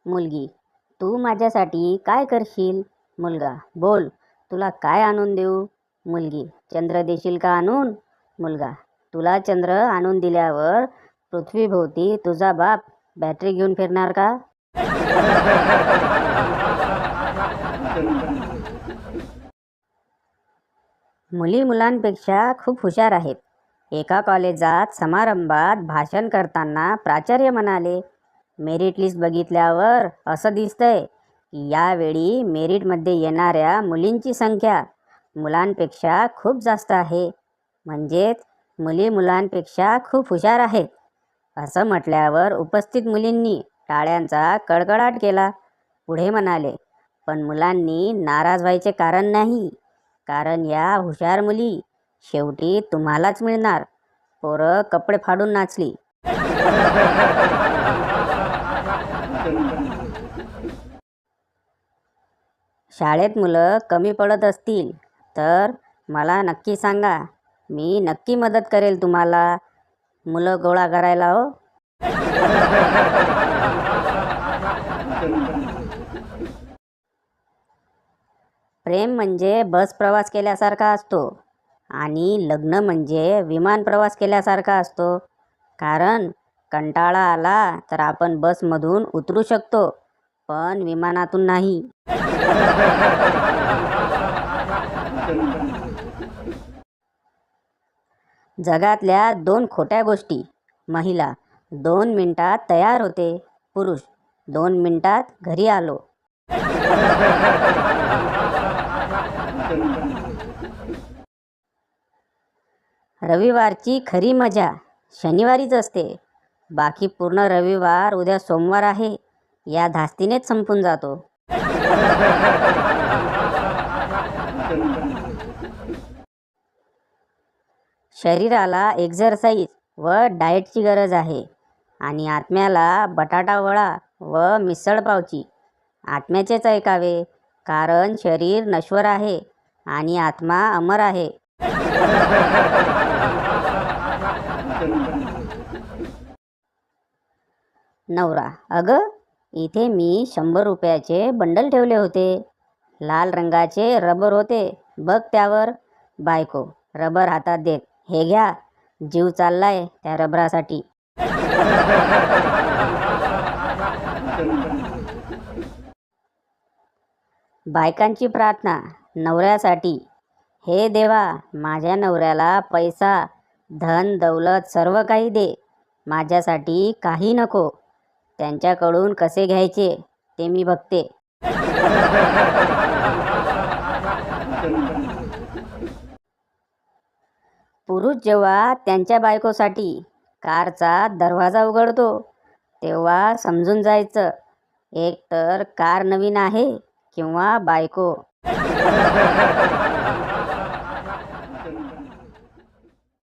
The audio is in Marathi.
मुलगी: तू माझ्यासाठी काय करशील? मुलगा: बोल, तुला काय आणून देऊ? मुलगी: चंद्र देशील का आणून? मुलगा: तुला चंद्र आणून दिल्यावर पृथ्वीभोवती तुझा बाप बॅटरी घेऊन फिरणार का? मुली मुलांपेक्षा खूप हुशार आहेत. एका कॉलेजात समारंभात भाषण करताना प्राचार्य म्हणाले, मेरिट लिस्ट बघितल्यावर असं दिसतंय की यावेळी मेरिटमध्ये येणाऱ्या मुलींची संख्या मुलांपेक्षा खूप जास्त आहे. म्हणजेच मुली मुलांपेक्षा खूप हुशार आहेत. असं म्हटल्यावर उपस्थित मुलींनी टाळ्यांचा कडकडाट केला. पुढे म्हणाले, पण मुलांनी नाराज व्हायचे कारण नाही, कारण या हुशार मुली शेवटी तुम्हालाच मिळणार. पोरं कपडे फाडून नाचली. शाळेत मुलं कमी पडत असतील तर मला नक्की सांगा, मी नक्की मदत करेल तुम्हाला मुलं गोळा करायला. हो. प्रेम म्हणजे बस प्रवास केल्यासारखा असतो आणि लग्न म्हणजे विमान प्रवास केल्यासारखा असतो. कारण कंटाळा आला तर आपण बसमधून उतरू शकतो, पण विमानातून नाही. जगातल्या 2 खोट्या गोष्टी: महिला 2 मिनिटात तयार होते, पुरुष 2 मिनिटात घरी आलो. रविवारची खरी मजा शनिवारीच असते. बाकी पूर्ण रविवार उद्या सोमवार आहे या धास्तीनेच संपून जातो. शरीराला एक्झरसाइज व डाएटची गरज आहे आणि आत्म्याला बटाटा वडा व मिसळपावची. आत्म्याचेच ऐकावे, कारण शरीर नश्वर आहे आणि आत्मा अमर आहे. नवरा: अगं, इथे मी 100 रुपयाचे बंडल ठेवले होते. लाल रंगाचे रबर होते, बघ त्यावर. बायको रबर हातात देत: हे घ्या, जीव चाललाय त्या रबरासाठी. बायकांची प्रार्थना नवऱ्यासाठी: हे देवा, माझ्या नवऱ्याला पैसा, धन दौलत सर्व काही दे. माझ्यासाठी काही नको. त्यांच्याकडून कसे घ्यायचे ते मी बघते. पुरुष जेव्हा त्यांच्या बायकोसाठी कारचा दरवाजा उघडतो तेव्हा समजून जायचं, एक तर कार नवीन आहे किंवा बायको.